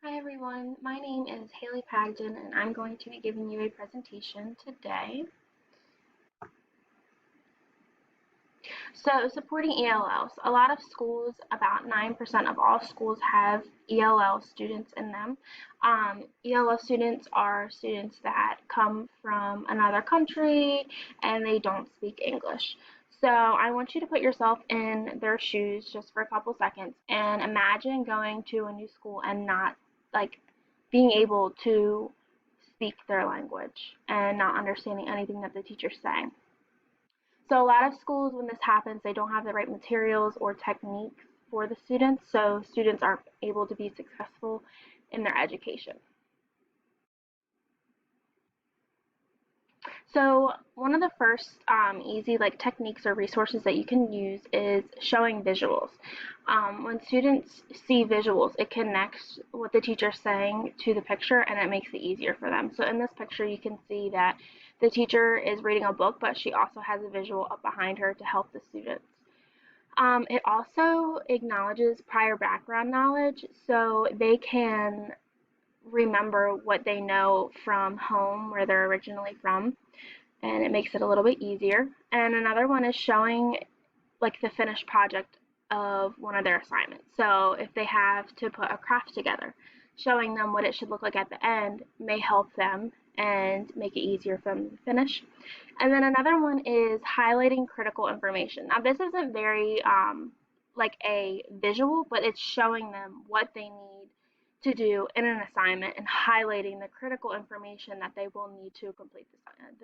Hi everyone, my name is Haley Pagden and I'm going to be giving you a presentation today. So supporting ELLs. A lot of schools, about 9% of all schools have ELL students in them. ELL students are students that come from another country and they don't speak English. So I want you to put yourself in their shoes just for a couple seconds and imagine going to a new school and not like being able to speak their language and not understanding anything that the teacher's saying. So a lot of schools, when this happens, they don't have the right materials or techniques for the students, so students aren't able to be successful in their education. So one of the first easy techniques or resources that you can use is showing visuals. When students see visuals, it connects what the teacher's saying to the picture and it makes it easier for them. So in this picture, you can see that the teacher is reading a book, but she also has a visual up behind her to help the students. It also acknowledges prior background knowledge, so they can remember what they know from home, where they're originally from, and it makes it a little bit easier. And another one is showing the finished project of one of their assignments. So if they have to put a craft together, showing them what it should look like at the end may help them and make it easier for them to finish. And then another one is highlighting critical information. Now this isn't very like a visual, but it's showing them what they need to do in an assignment and highlighting the critical information that they will need to complete the assignment.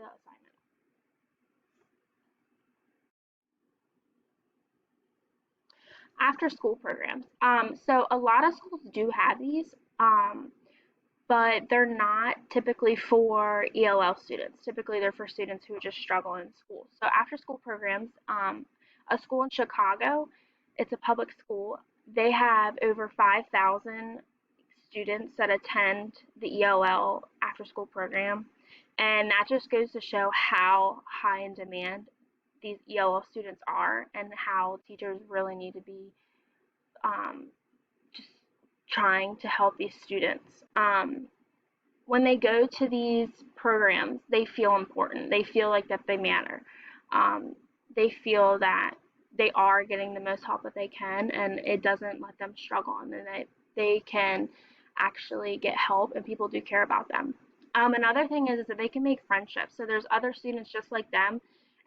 After school programs. So a lot of schools do have these, but they're not typically for ELL students. Typically, they're for students who just struggle in school. So after school programs, a school in Chicago, it's a public school. They have over 5,000 students that attend the ELL after school program. And that just goes to show how high in demand these ELL students are and how teachers really need to be um, just trying to help these students. When they go to these programs, they feel important. They feel like that they matter. Um, they feel that they are getting the most help that they can, and it doesn't let them struggle, and that they can actually get help, and people do care about them. Another thing is that they can make friendships. So there's other students just like them,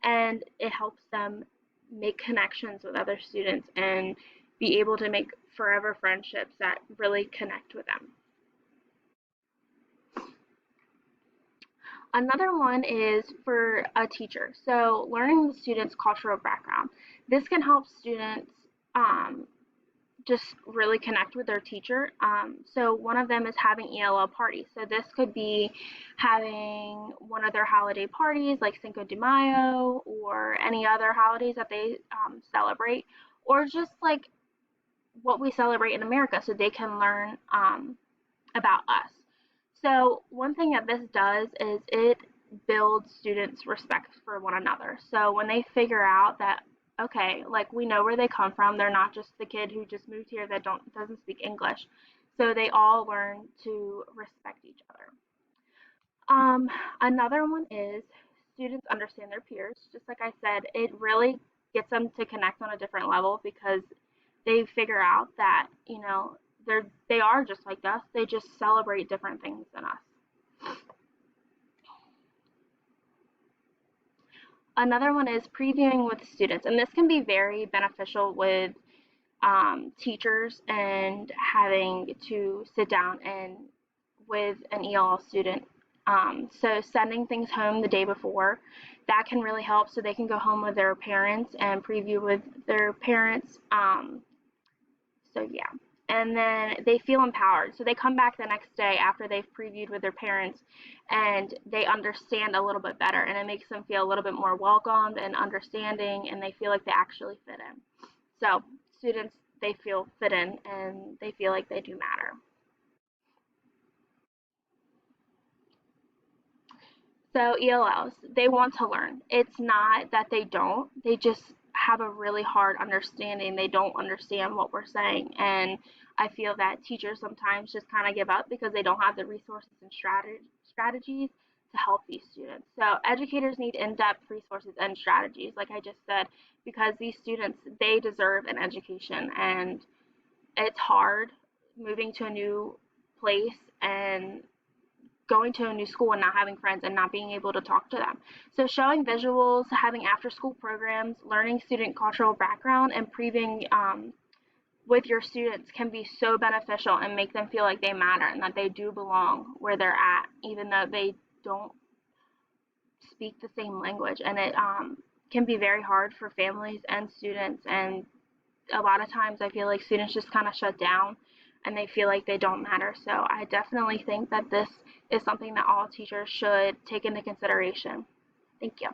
and it helps them make connections with other students and be able to make forever friendships that really connect with them. Another one is for a teacher. So learning the student's cultural background. This can help students um, just really connect with their teacher. So one of them is having ELL parties. So this could be having one of their holiday parties like Cinco de Mayo or any other holidays that they celebrate, or just like what we celebrate in America so they can learn about us. So one thing that this does is it builds students' respect for one another. So when they figure out that okay, like we know where they come from, they're not just the kid who just moved here that don't doesn't speak English. So they all learn to respect each other. Um, Another one is students understand their peers. Just like I said, it really gets them to connect on a different level because they figure out that, they are just like us. They just celebrate different things than us. Another one is previewing with students, and this can be very beneficial with teachers and having to sit down and with an ELL student. So sending things home the day before, that can really help so they can go home with their parents and preview with their parents. So yeah. And then they feel empowered. So they come back the next day after they've previewed with their parents and they understand a little bit better and it makes them feel a little bit more welcomed and understanding and they feel like they actually fit in. So students, they feel fit in and they feel like they do matter. So ELLs, they want to learn. It's not that they don't, they just have a really hard understanding. They don't understand what we're saying. And I feel that teachers sometimes just kind of give up because they don't have the resources and strategies to help these students. So educators need in-depth resources and strategies, like I just said, because these students, they deserve an education, and it's hard moving to a new place and going to a new school and not having friends and not being able to talk to them. So showing visuals, having after school programs, learning student cultural background, and improving with your students can be so beneficial and make them feel like they matter and that they do belong where they're at, even though they don't speak the same language. And it can be very hard for families and students. And a lot of times I feel like students just kind of shut down and they feel like they don't matter. So I definitely think that this is something that all teachers should take into consideration. Thank you.